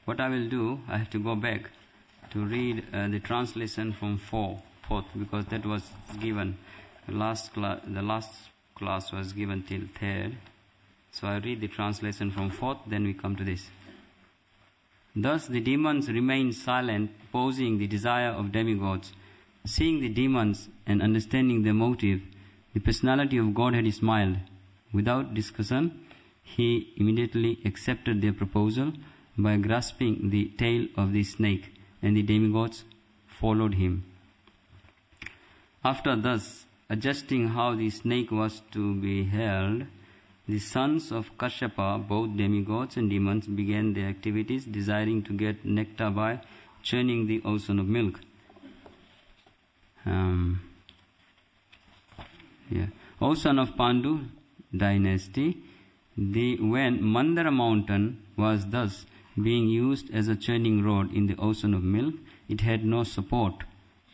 what I will do, I have to go back to read the translation from fourth, because that was given. The last class was given till third. So I read the translation from fourth, then we come to this. Thus the demons remained silent, posing the desire of demigods. Seeing the demons and understanding their motive, the personality of Godhead smiled. Without discussion, he immediately accepted their proposal by grasping the tail of the snake, and the demigods followed him. After thus adjusting how the snake was to be held, the sons of Kashyapa, both demigods and demons, began their activities, desiring to get nectar by churning the ocean of milk. O son of Pandu dynasty, when Mandara mountain was thus being used as a churning rod in the ocean of milk, it had no support,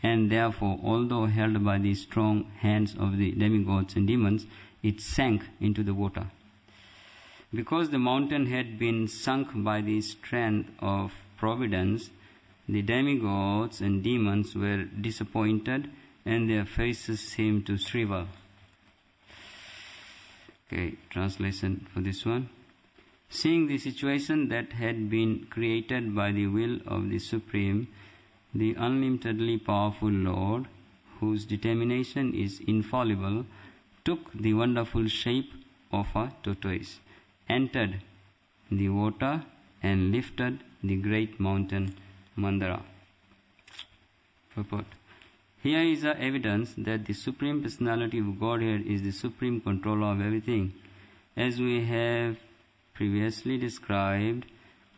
and therefore, although held by the strong hands of the demigods and demons, it sank into the water. Because the mountain had been sunk by the strength of providence, the demigods and demons were disappointed, and their faces seemed to shrivel. Okay, translation for this one. Seeing the situation that had been created by the will of the Supreme, the unlimitedly powerful Lord, whose determination is infallible, took the wonderful shape of a tortoise, entered the water, and lifted the great mountain Mandara. Purport. Here is a evidence that the Supreme Personality of Godhead is the supreme controller of everything. As we have previously described,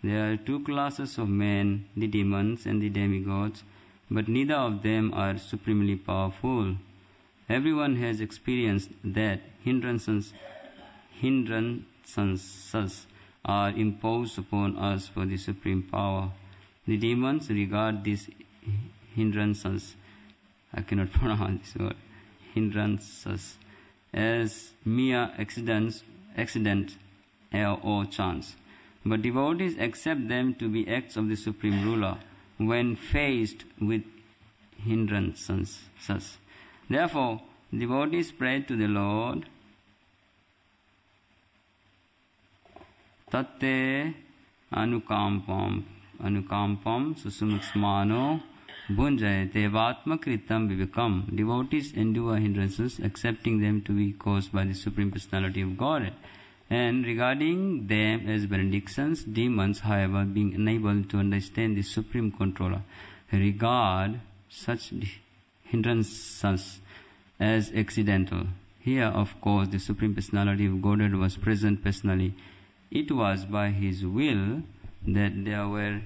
there are two classes of men, the demons and the demigods, but neither of them are supremely powerful. Everyone has experienced that hindrances are imposed upon us for the supreme power. The demons regard these hindrances, I cannot pronounce this word, hindrances, as mere accident or chance. But devotees accept them to be acts of the Supreme Ruler when faced with hindrances. Therefore, devotees pray to the Lord, Tatte anukampam susumksmano Bunjayate Vatma Kritam Vivekam. Devotees endure hindrances, accepting them to be caused by the Supreme Personality of Godhead, and regarding them as benedictions. Demons, however, being unable to understand the Supreme Controller, regard such hindrances as accidental. Here, of course, the Supreme Personality of Godhead was present personally. It was by His will that there were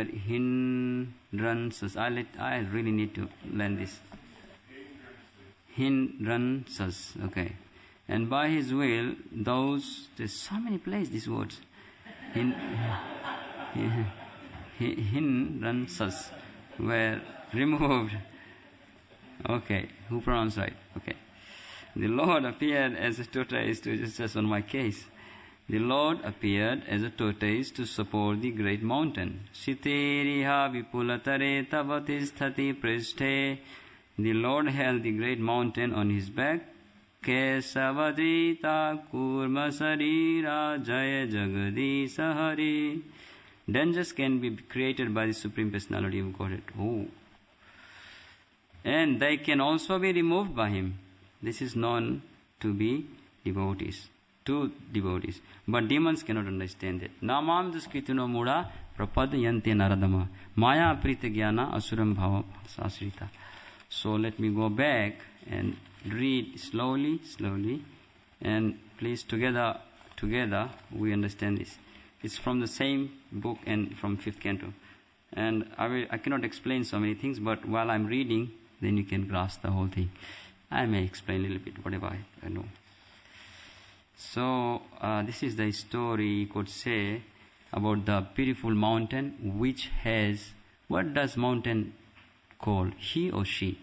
hindrances. I really need to learn this. Hindrances, okay. And by His will, there's so many places these words. Hindrances were removed. Okay, who pronounced right? Okay. The Lord appeared as a tortoise just on my case. The Lord appeared as a tortoise to support the great mountain. Siteriha vipulatare tavatistati pristhe. The Lord held the great mountain on His back. Kesavadita kurma sarira jaya jagadi sahari. Dangers can be created by the Supreme Personality of Godhead. Oh. And they can also be removed by Him. This is known to be devotees. To devotees. But demons cannot understand it. Namam duskritino muda prapadyante naradama. Maya prita jnana asuram bhava sasrita. So let me go back and read slowly, and please together we understand this. It's from the same book and from 5th canto. And I cannot explain so many things, but while I'm reading, then you can grasp the whole thing. I may explain a little bit, whatever I know. So, this is the story, you could say, about the beautiful mountain which has, what does mountain call? He or she?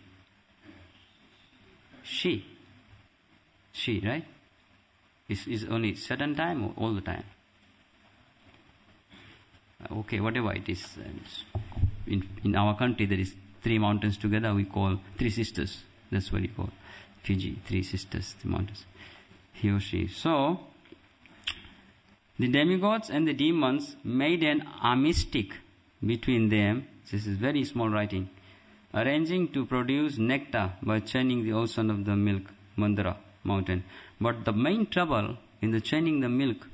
She, right? Is only certain time or all the time? Okay, whatever it is. In our country, there is 3 mountains together. We call 3 sisters. That's what we call Fiji. 3 sisters, the mountains. He or she. So, the demigods and the demons made an armistice between them. This is very small writing. Arranging to produce nectar by churning the ocean of the milk, Mandara mountain. But the main trouble in the churning the milk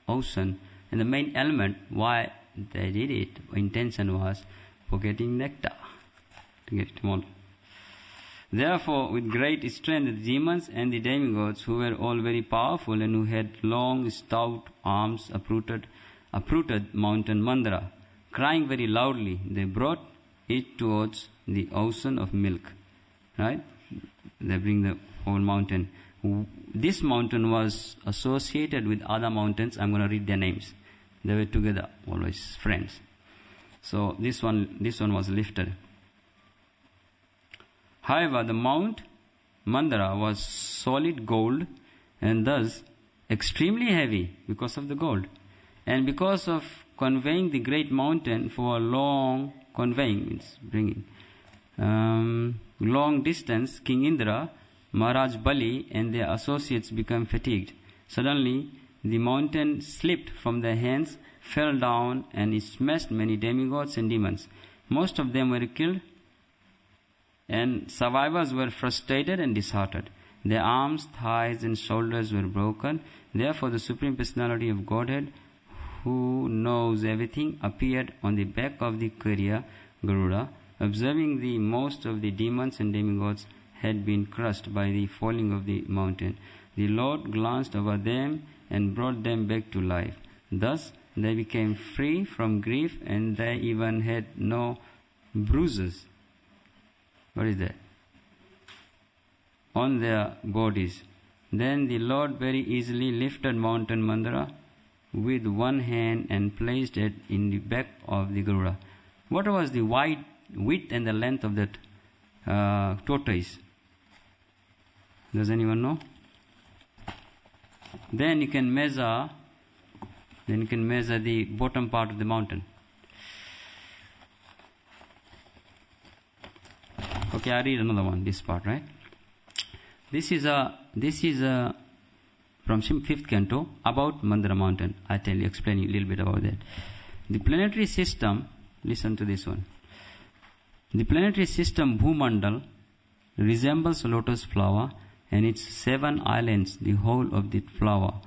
ocean and the main element why they did it, intention was for getting nectar, to get more. Therefore, with great strength, the demons and the demigods, who were all very powerful and who had long, stout arms, uprooted mountain Mandara. Crying very loudly, they brought it towards the ocean of milk. Right? They bring the whole mountain. This mountain was associated with other mountains. I'm going to read their names. They were together, always friends. So this one was lifted. However, the Mount Mandara was solid gold and thus extremely heavy because of the gold. And because of conveying the great mountain for a long, conveying means bringing, long distance, King Indra, Maharaj Bali and their associates became fatigued. Suddenly, the mountain slipped from their hands, fell down and smashed many demigods and demons. Most of them were killed and survivors were frustrated and disheartened. Their arms, thighs and shoulders were broken. Therefore the Supreme Personality of Godhead, who knows everything, appeared on the back of the courier Garuda. Observing the most of the demons and demigods had been crushed by the falling of the mountain, the Lord glanced over them and brought them back to life. Thus they became free from grief and they even had no bruises. What is that? On their bodies. Then the Lord very easily lifted mountain Mandara with one hand and placed it in the back of the Garuda. What was the width and the length of that tortoise? Does anyone know? Then you can measure the bottom part of the mountain. Okay, I read another one, this part, right? This is from 5th canto about Mandara mountain. I explain you a little bit about that. The planetary system, listen to this one. The planetary system Bhumandal resembles a lotus flower and its 7 islands, the whole of the flower.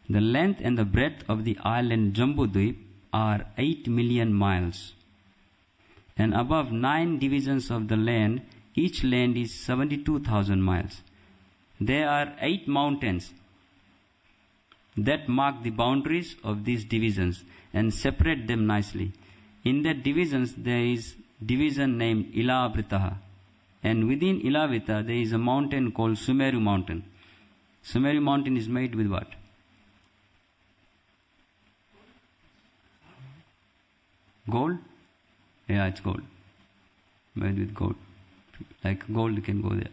The length and the breadth of the island Jambudvip are 8 million miles. And above 9 divisions of the land, each land is 72,000 miles. There are 8 mountains that mark the boundaries of these divisions and separate them nicely. In that divisions there is division named Ilavritaha. And within Ilavrita there is a mountain called Sumeru mountain. Sumeru mountain is made with what? Gold? Yeah, it's gold. Made with gold. Like gold, you can go there.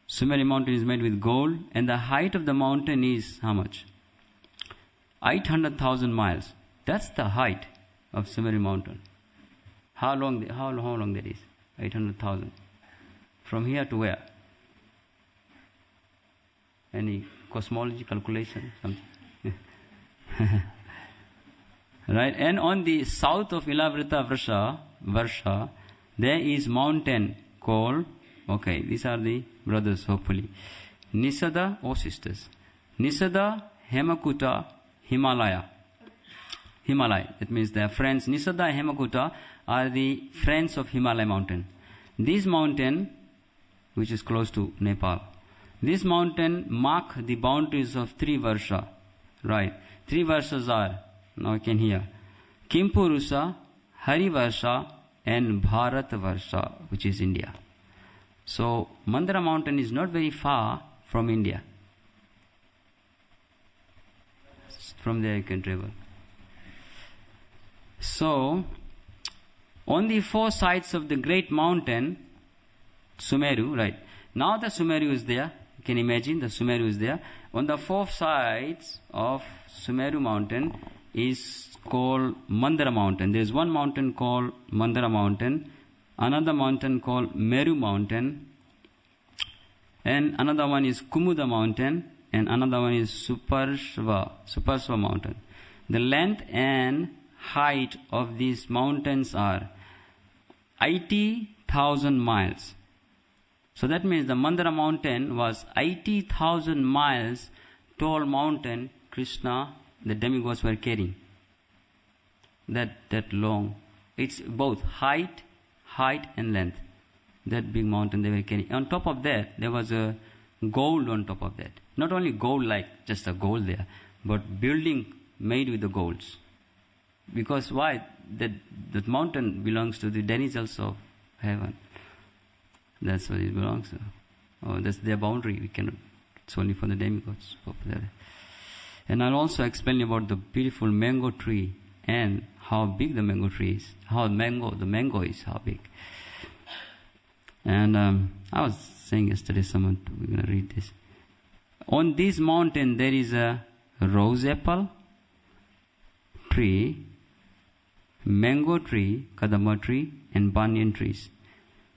Sumeru mountain is made with gold, and the height of the mountain is how much? 800,000 miles. That's the height of Sumeru mountain. How long that is? 800,000. From here to where? Any cosmology calculation? Something? Right? And on the south of Ilavrita Varsha, there is mountain called, okay, these are the brothers hopefully. Nisada or sisters. Nisada, Hemakuta, Himalaya. That means they are friends. Nisada and Hemakuta are the friends of Himalaya mountain. This mountain, which is close to Nepal, this mountain mark the boundaries of 3 Varsha. Right. 3 Varshas are, now you can hear, Kimpurusa, Harivarsha and Bharat Varsha, which is India. So Mandara mountain is not very far from India. From there you can travel. So on the 4 sides of the great mountain Sumeru, right? Now the Sumeru is there. You can imagine the Sumeru is there. On the four sides of Sumeru mountain is called Mandara mountain. There is one mountain called Mandara mountain, another mountain called Meru mountain, and another one is Kumuda mountain, and another one is Suparsva mountain. The length and height of these mountains are 80,000 miles. So that means the Mandara mountain was 80,000 miles tall mountain Krishna, the demigods were carrying. That long. It's both height and length. That big mountain they were carrying. On top of that, there was a gold on top of that. Not only gold like just a gold there, but building made with the golds. Because why? That mountain belongs to the denizens of heaven. That's what it belongs to. Oh, that's their boundary. We cannot. It's only for the demigods. And I'll also explain about the beautiful mango tree and how big the mango tree is. The mango is how big. And I was saying yesterday, we're going to read this. On this mountain there is a rose apple tree, mango tree, kadamba tree, and banyan trees.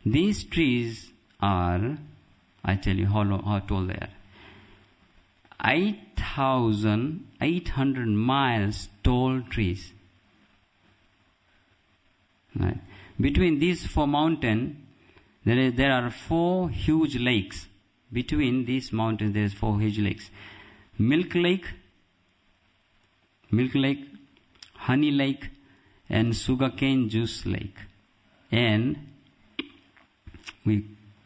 These trees are, I tell you how tall they are. 8,800 miles tall trees. Right. Between these four mountains, there are four huge lakes. Between these mountains, there is four huge lakes. Milk Lake, Honey Lake, and Sugarcane Juice Lake. And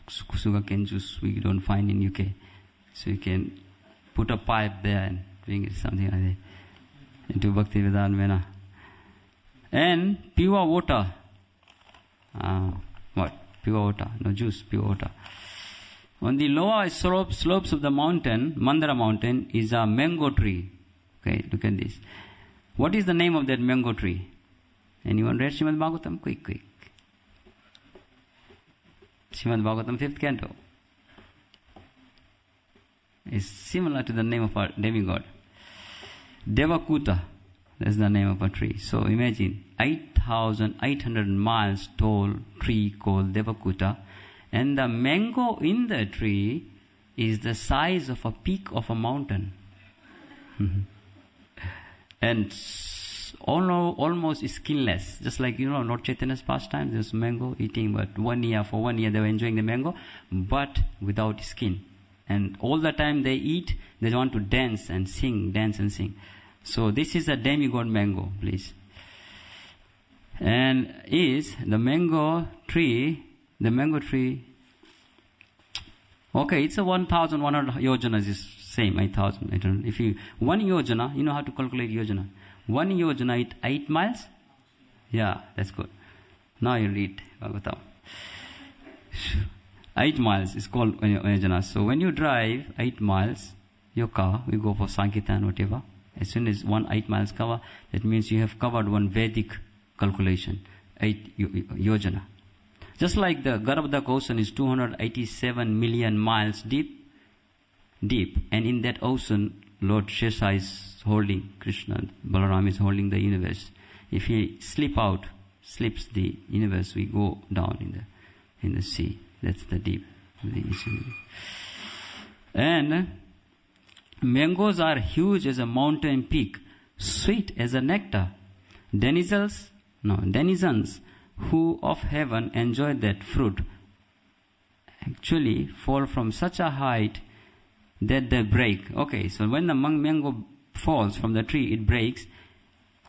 sugarcane juice we don't find in UK. So you can put a pipe there and drink it, something like that, into Bhaktivedanta Vena. And pure water. Pure water, no juice, pure water. On the lower slopes of the mountain, Mandara mountain, is a mango tree. Okay, look at this. What is the name of that mango tree? Anyone read Srimad Bhagavatam? Quick. Srimad Bhagavatam 5th canto. Is similar to the name of our demigod. Devakuta, that's the name of a tree. So imagine 8,800 miles tall tree called Devakuta, and the mango in the tree is the size of a peak of a mountain. And almost skinless, just like Lord Chaitanya's pastime. There's mango eating, but for 1 year they were enjoying the mango, but without skin. And all the time they eat, they want to dance and sing. So this is a demigod mango, please. And is the mango tree. Okay, it's a 1,100 yojanas is same, 8,000. If you 1 yojana, you know how to calculate yojana. 1 yojana is 8 miles. Yeah, that's good. Now you read Bhagavatam. 8 miles is called yojana. So when you drive 8 miles, your car, we go for Sankirtan, whatever. As soon as 8 miles cover, that means you have covered one Vedic calculation, 8 yojana. Just like the Garbhodak ocean is 287 million miles deep, and in that ocean, Lord Shesha is holding, Krishna, Balaram is holding the universe. If he slips the universe, we go down in the sea. That's the deep. And mangoes are huge as a mountain peak, sweet as a nectar. Denizens who of heaven enjoy that fruit actually fall from such a height that they break. Okay, so when the mango falls from the tree, it breaks,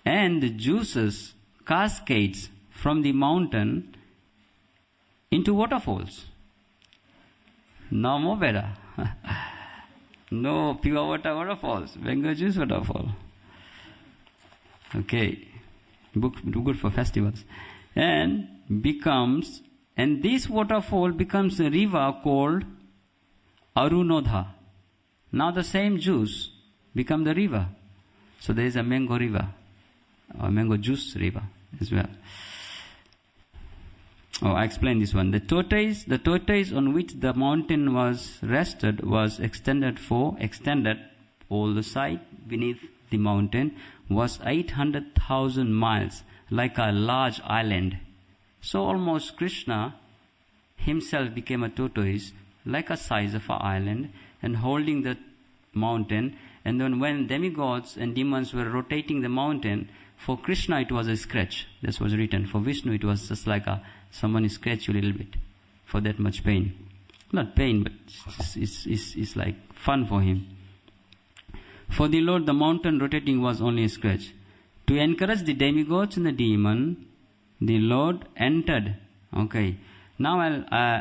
and the juices cascades from the mountain into waterfalls. No more better. No pure waterfalls, mango juice waterfall. Okay, good for festivals. And this waterfall becomes a river called Arunodha. Now the same juice become the river. So there is a mango river, or mango juice river as well. I explain this one. The tortoise on which the mountain was rested was extended all the side beneath the mountain was 800,000 miles, like a large island. So almost Krishna himself became a tortoise, like a size of an island, and holding the mountain. And then when demigods and demons were rotating the mountain, for Krishna it was a scratch. This was written. For Vishnu it was just like someone scratch you a little bit for that much pain. Not pain, but it's like fun for him. For the Lord, the mountain rotating was only a scratch. To encourage the demigods and the demon, the Lord entered. Okay. Now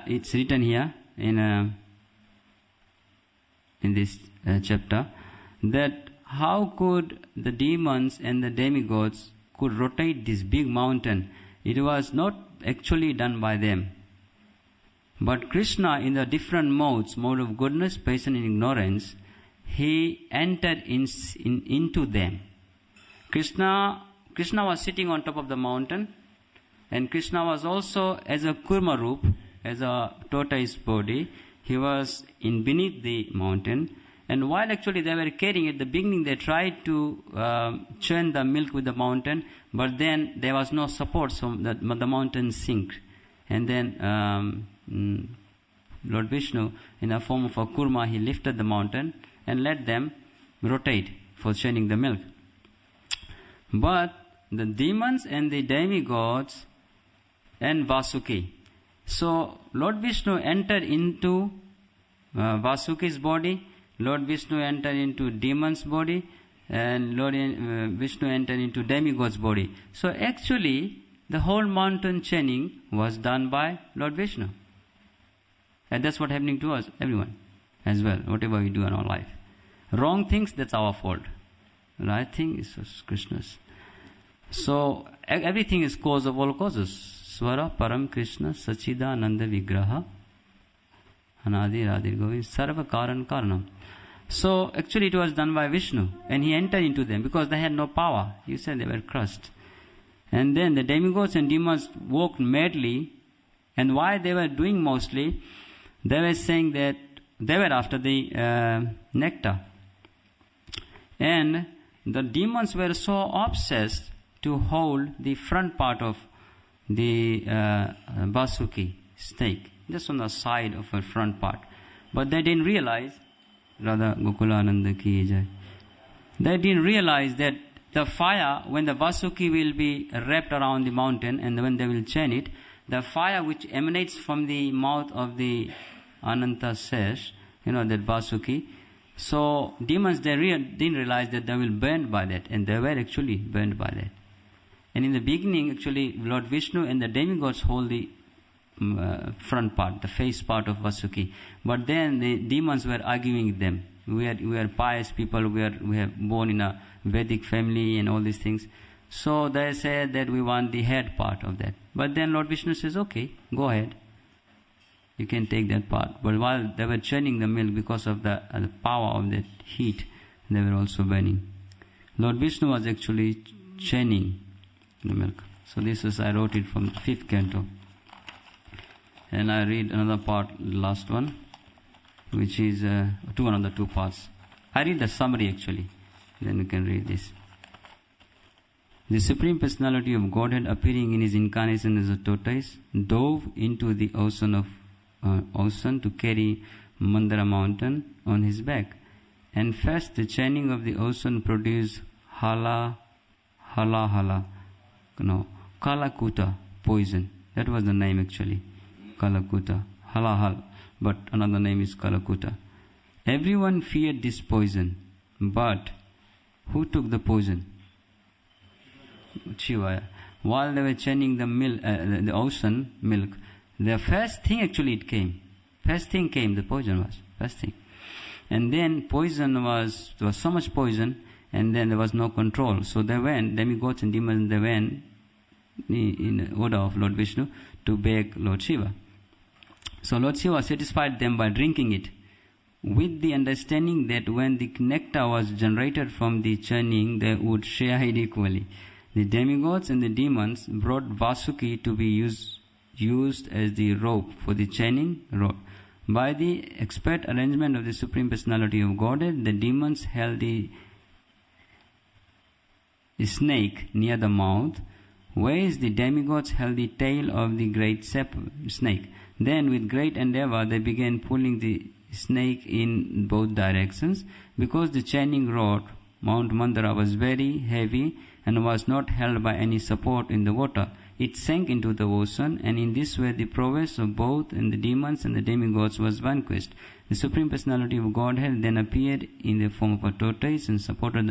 it's written here in this chapter that how could the demons and the demigods could rotate this big mountain. It was not actually done by them. But Krishna, in the different modes, mode of goodness, patience and ignorance, he entered into them. Krishna was sitting on top of the mountain, and Krishna was also as a kurma roop, as a tortoise body. He was in beneath the mountain, and while actually they were carrying it, at the beginning they tried to churn the milk with the mountain, but then there was no support, so the mountain sank. And then Lord Vishnu, in the form of a kurma, he lifted the mountain and let them rotate for churning the milk. But the demons and the demigods and Vasuki. So Lord Vishnu entered into Vasuki's body, Lord Vishnu entered into demon's body, and Lord Vishnu entered into demigod's body. So actually, the whole mountain chaining was done by Lord Vishnu. And that's what's happening to us, everyone, as well, whatever we do in our life. Wrong things, that's our fault. Right thing is Krishna's. So everything is cause of all causes. Swara Param Krishna Sachidananda Vigraha Anadi Radhir Govind Sarva Karan Karanam. So actually it was done by Vishnu, and he entered into them because they had no power. You said they were crushed. And then the demigods and demons walked madly, and why they were doing mostly, they were saying that they were after the nectar. And the demons were so obsessed to hold the front part of the Vasuki stake, just on the side of her front part. But they didn't realize, Radha Gokulananda ki jai, they didn't realize that the fire, when the Vasuki will be wrapped around the mountain and when they will chain it, the fire which emanates from the mouth of the Ananta Sesh, that Vasuki, so demons, they didn't realize that they will burn by that, and they were actually burned by that. And in the beginning, actually, Lord Vishnu and the demigods hold the front part, the face part of Vasuki. But then the demons were arguing with them. We are pious people, we have born in a Vedic family and all these things. So they said that we want the head part of that. But then Lord Vishnu says, okay, go ahead. You can take that part. But while they were churning the milk, because of the power of that heat, they were also burning. Lord Vishnu was actually churning the milk. So this is, I wrote it from the 5th canto. And I read another part, last one, which is another two parts. I read the summary actually. Then you can read this. The Supreme Personality of Godhead, appearing in his incarnation as a tortoise, dove into the ocean to carry Mandara mountain on his back. And first the churning of the ocean produced Kalakuta poison. That was the name actually. Kalakuta. Halahal. But another name is Kalakuta. Everyone feared this poison. But who took the poison? Shiva. While they were churning the milk, the ocean milk, the first thing actually it came. First thing came, the poison was. First thing. And then there was so much poison, and then there was no control. So they went, demigods and demons, they went in order of Lord Vishnu to beg Lord Shiva. So Lord Shiva satisfied them by drinking it, with the understanding that when the nectar was generated from the churning, they would share it equally. The demigods and the demons brought Vasuki to be used used as the rope for the chaining rod. By the expert arrangement of the Supreme Personality of Godhead, the demons held the snake near the mouth, whereas the demigods held the tail of the great snake. Then, with great endeavor, they began pulling the snake in both directions. Because the chaining rod, Mount Mandara, was very heavy and was not held by any support in the water, it sank into the ocean, and in this way the prowess of both and the demons and the demigods was vanquished. The Supreme Personality of Godhead then appeared in the form of a tortoise and supported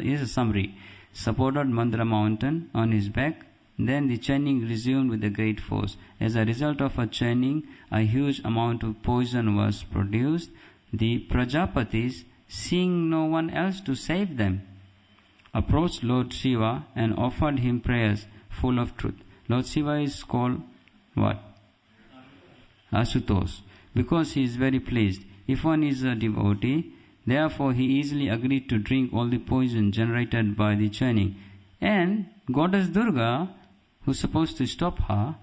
Mandara mountain on his back. Then the churning resumed with a great force. As a result of a churning, a huge amount of poison was produced. The Prajapatis, seeing no one else to save them, approached Lord Shiva and offered him prayers full of truth. Lord Shiva is called what? Asutosh, because he is very pleased. If one is a devotee, therefore he easily agreed to drink all the poison generated by the churning. And Goddess Durga, who is supposed to stop her,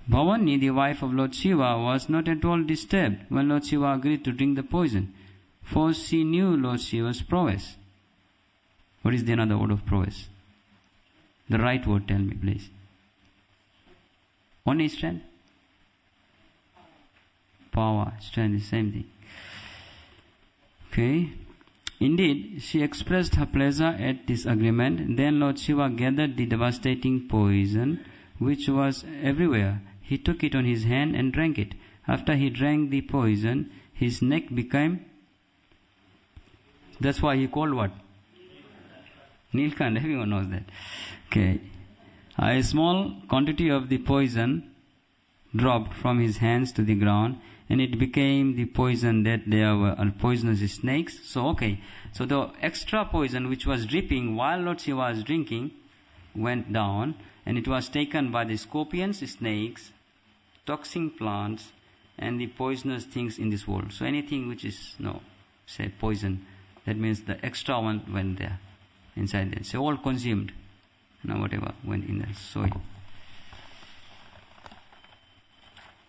Bhavani, the wife of Lord Shiva, was not at all disturbed when Lord Shiva agreed to drink the poison, for she knew Lord Shiva's prowess. What is the another word of prowess? The right word, tell me, please. Only strength? Power, strength is same thing. Okay. Indeed, she expressed her pleasure at this agreement. Then Lord Shiva gathered the devastating poison, which was everywhere. He took it on his hand and drank it. After he drank the poison, his neck became... That's why he called what? Nilkand, everyone knows that. Okay. A small quantity of the poison dropped from his hands to the ground, and it became the poison that there were poisonous snakes. So the extra poison which was dripping while Lord Shiva was drinking went down, and it was taken by the scorpions, snakes, toxic plants, and the poisonous things in this world. So anything which is, say poison, that means the extra one went there, inside there. So all consumed. Whatever went in the soil.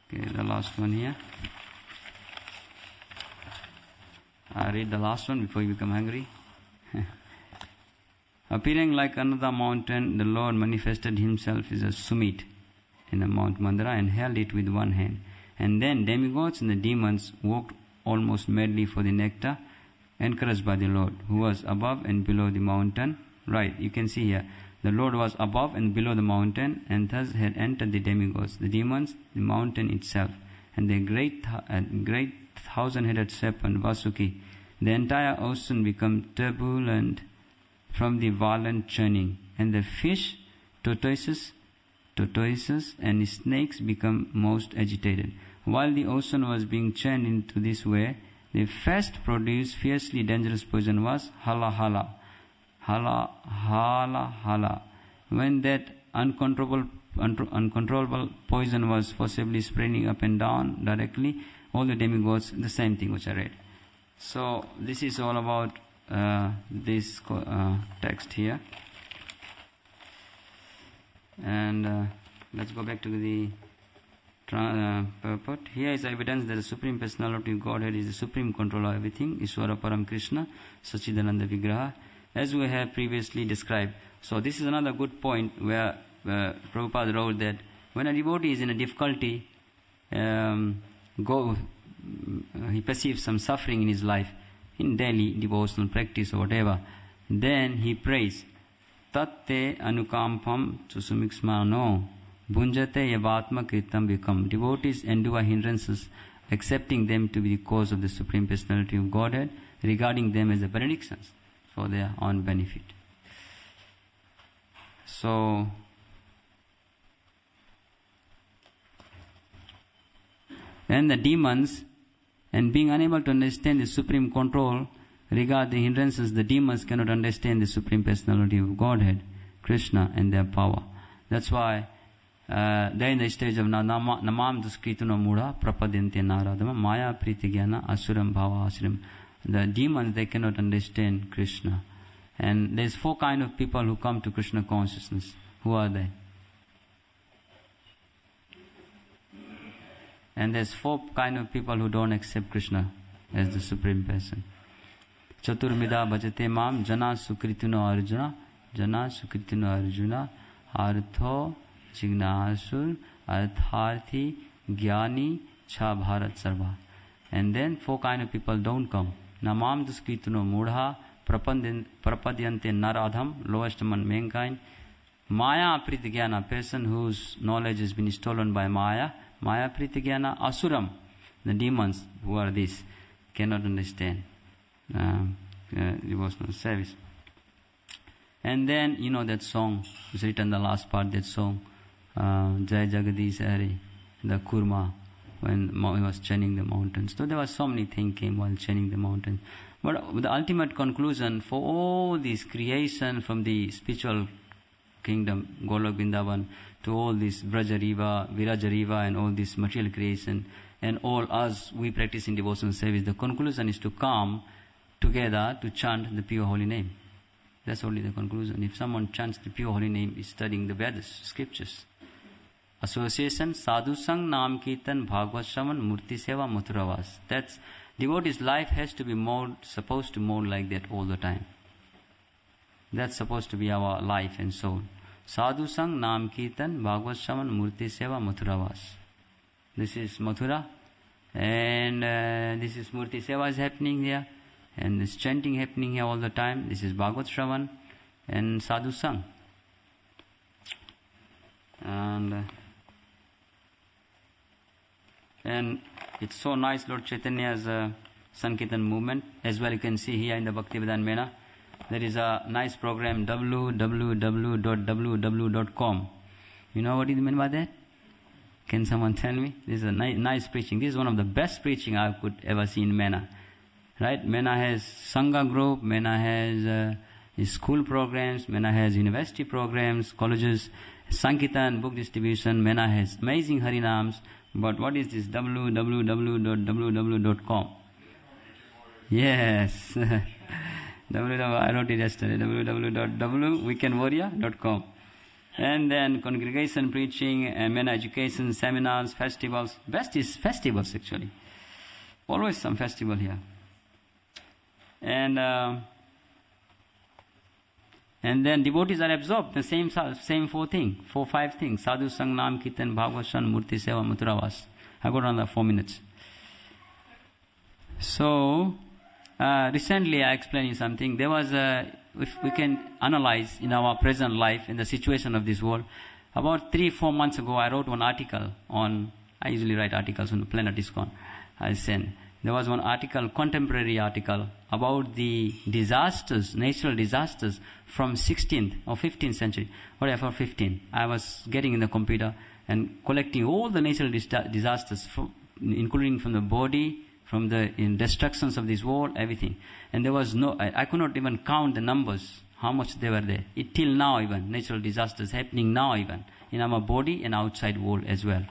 Okay, the last one here. I read the last one before you become hungry. Appearing like another mountain, the Lord manifested himself as a summit in a Mount Mandara and held it with one hand. And then demigods and the demons walked almost madly for the nectar, encouraged by the Lord, who was above and below the mountain. Right, you can see here. The Lord was above and below the mountain, and thus had entered the demigods, the demons, the mountain itself, and the great thousand-headed serpent Vasuki. The entire ocean became turbulent from the violent churning, and the fish, tortoises, and snakes become most agitated. While the ocean was being churned into this way, the first produced fiercely dangerous poison was hala hala. When that uncontrollable poison was forcibly spreading up and down directly, all the demigods, the same thing which I read. So this is all about this text here. And let's go back to the purport. Here is evidence that the Supreme Personality of Godhead is the supreme controller of everything, Ishvara Param Krishna, Sachidananda Vigraha, as we have previously described. So this is another good point where Prabhupada wrote that when a devotee is in a difficulty, he perceives some suffering in his life, in daily devotional practice or whatever, then he prays, Tatte anukampam susumiksmano bunjate yavatma kritam vikam. Devotees endure hindrances, accepting them to be the cause of the Supreme Personality of Godhead, regarding them as the benedictions for their own benefit. So, then the demons, and being unable to understand the supreme control, regard the hindrances. The demons cannot understand the Supreme Personality of Godhead, Krishna, and their power. That's why they're in the stage of namam duskrituna mudha prapadente naradama maya pritigyana asuram bhava asrim. The demons, they cannot understand Krishna. And there's 4 kinds of people who come to Krishna consciousness. Who are they? And there's 4 kind of people who don't accept Krishna as the Supreme Person. Chaturmida bhajate mam jana sukritino arjuna, jana sukritino arjuna, artho jignasur, artharthi, jnani, cha bharat sarva. And then 4 kind of people don't come. Namam duskritino mudha, prapadyante naradham, lowest among mankind. Maya pritigyana, person whose knowledge has been stolen by Maya. Maya pritigyana asuram, the demons who are this, cannot understand devotional service. And then, you know that song, it's written the last part, that song, Jai Jagadish Hare, the Kurma, when he was chanting the mountains. So there were so many things came while chanting the mountains. But the ultimate conclusion for all this creation from the spiritual kingdom, Golok Vrindavan, to all this Vrajariva, Virajariva, and all this material creation, and all us, we practice in devotional service, the conclusion is to come together to chant the pure holy name. That's only the conclusion. If someone chants the pure holy name, is studying the Vedas, scriptures. Association, sadhu sang, nam kirtan, bhagavad shravan, murti seva, mathuravas. That's devotee's life has to be supposed to mold like that all the time. That's supposed to be our life and soul. Sadhu sang, nam kirtan, bhagavad shravan, murti seva, mathuravas. This is Mathura, and this is Murti Seva is happening here, and this chanting happening here all the time. This is Bhagavad Shravan and Sadhu Sang. And it's so nice, Lord Chaitanya's Sankirtan movement. As well, you can see here in the Bhaktivedanta Mena, there is a nice program, www.com. You know what is meant by that? Can someone tell me? This is a nice preaching. This is one of the best preaching I could ever see in Mena. Right? Mena has Sangha group, Mena has school programs, Mena has university programs, colleges, Sankirtan, book distribution, Mena has amazing Harinams. But what is this www.com? Yes. I wrote it yesterday. www.weekendwarrior.com. And then congregation preaching, Mena education, seminars, festivals. Best is festivals actually. Always some festival here. And then devotees are absorbed. The same 4 things, 5 things. Sadhu Sang, Nam Kirtan, Bhagavad Shravan, Murti Seva, Mathuravas. I got another 4 minutes. So, recently I explained you something. There was if we can analyze in our present life, in the situation of this world, about 3-4 months ago, I wrote one article on, I usually write articles on the Planet ISKCON. I sent. There was one article, contemporary article, about the disasters, natural disasters from 16th or 15th century, whatever, 15. I was getting in the computer and collecting all the natural disasters, including from the body, from the destructions of this world, everything. And there was I could not even count the numbers, how much they were there. Till now even, natural disasters happening now even, in our body and outside world as well.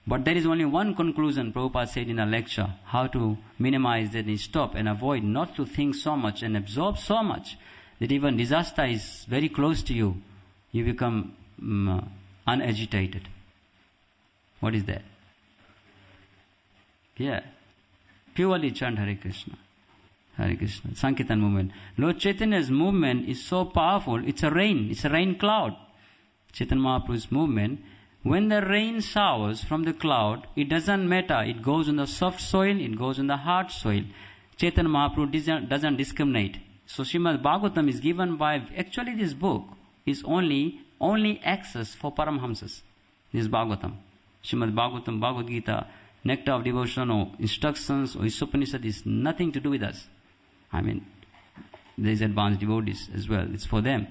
But there is only one conclusion Prabhupada said in a lecture, how to minimize that and stop and avoid not to think so much and absorb so much that even disaster is very close to you, you become unagitated. What is that? Yeah. Purely chant Hare Krishna. Hare Krishna. Sankirtan movement. Lord Chaitanya's movement is so powerful, it's a rain cloud. Chaitanya Mahaprabhu's movement, when the rain showers from the cloud, it doesn't matter. It goes on the soft soil, it goes on the hard soil. Chaitanya Mahaprabhu doesn't discriminate. So Srimad Bhagavatam is given by, actually this book is only access for Paramhamsas. This Bhagavatam. Srimad Bhagavatam, Bhagavad Gita, Nectar of Devotion or instructions or Upanishad is nothing to do with us. I mean, there is advanced devotees as well. It's for them.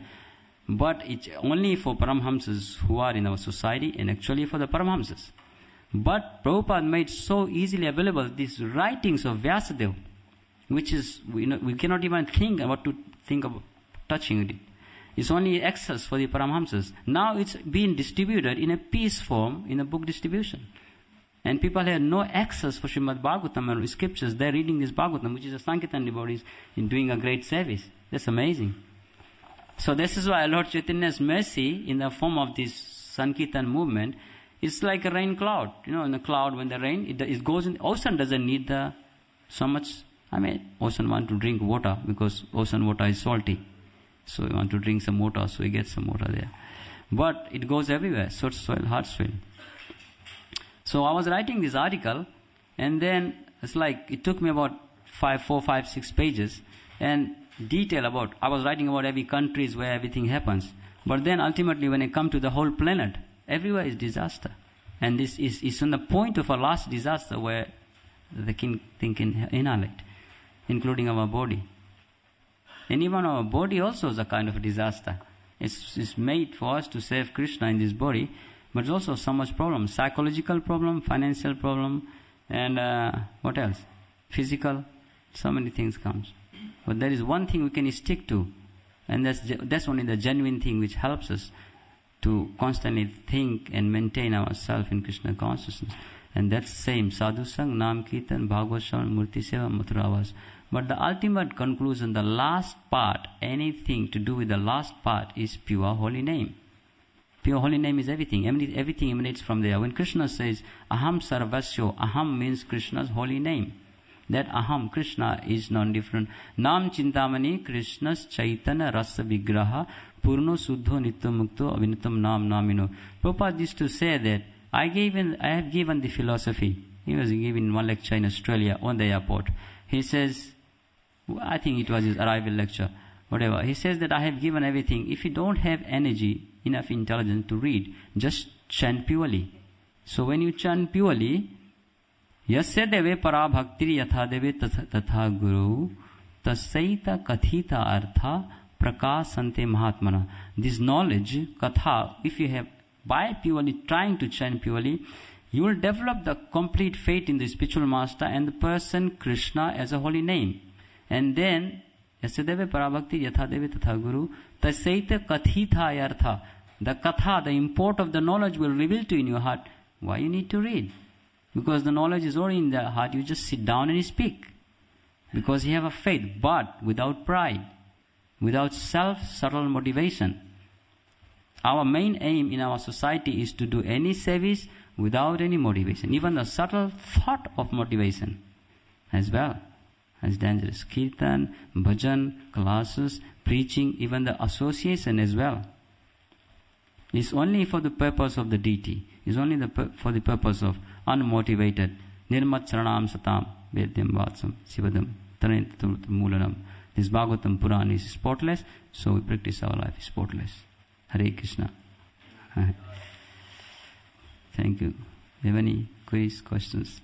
But it's only for Paramhamsas who are in our society and actually for the Paramhamsas. But Prabhupada made so easily available these writings of Vyasadeva, which is, we cannot even think about touching it. It's only access for the Paramhamsas. Now it's being distributed in a piece form in a book distribution. And people have no access for Srimad Bhagavatam or scriptures. They're reading this Bhagavatam, which is a Sankirtan devotees, in doing a great service. That's amazing. So this is why Lord Chaitanya's mercy in the form of this Sankirtan movement It's like a rain cloud. In the cloud when the rain, it goes in. Ocean doesn't need so much. Ocean want to drink water because ocean water is salty. So you want to drink some water, so you get some water there. But it goes everywhere, soft soil, hard soil. So I was writing this article, and then it's like it took me about 4, 5, 6 pages, and detail about, I was writing about every countries where everything happens. But then ultimately when I come to the whole planet, everywhere is disaster. And this is on the point of a last disaster where the thing can annihilate, including our body. And even our body also is a kind of a disaster. It's made for us to save Krishna in this body, but it's also so much problem. Psychological problem, financial problem, and what else? Physical. So many things comes. But there is one thing we can stick to, and that's only the genuine thing which helps us to constantly think and maintain ourselves in Krishna consciousness. And that's same, sadhu sang, nam kirtan, bhagavad shravan, murti seva, mathuravas. But the ultimate conclusion, the last part, anything to do with the last part is pure holy name. Pure holy name is everything. Everything emanates from there. When Krishna says, aham sarvasyo, aham means Krishna's holy name. That aham, Krishna, is non-different. Nam chintamani, Krishna's chaitanya rasa vigraha, purno suddho nitya mukto avinitam nam namino. Prabhupada used to say that, I have given the philosophy. He was giving one lecture in Australia on the airport. He says, I think it was his arrival lecture, whatever. He says that I have given everything. If you don't have energy, enough intelligence to read, just chant purely. So when you chant purely, yasya deve para bhaktir yatha deve tatha guru tasaita kathita artha prakasante mahatmana. This knowledge, katha, if you have, by purely trying to chant purely, you will develop the complete faith in the spiritual master and the person Krishna as a holy name. And then, yasadeve parabhakti yathadeve tatha guru, tasaita kathita artha. The katha, the import of the knowledge will reveal to you in your heart. Why you need to read? Because the knowledge is already in the heart, you just sit down and speak. Because you have a faith, but without pride, without self-subtle motivation. Our main aim in our society is to do any service without any motivation. Even the subtle thought of motivation as well is dangerous. Kirtan, bhajan, classes, preaching, even the association as well is only for the purpose of the deity. Is only for the purpose of unmotivated. Nirmat saranam satam vedyam vatsam sivadam tarantam mulanam. This Bhagavatam Purana is spotless, so we practice our life spotless. Hare Krishna. Thank you. Do you have any quiz questions?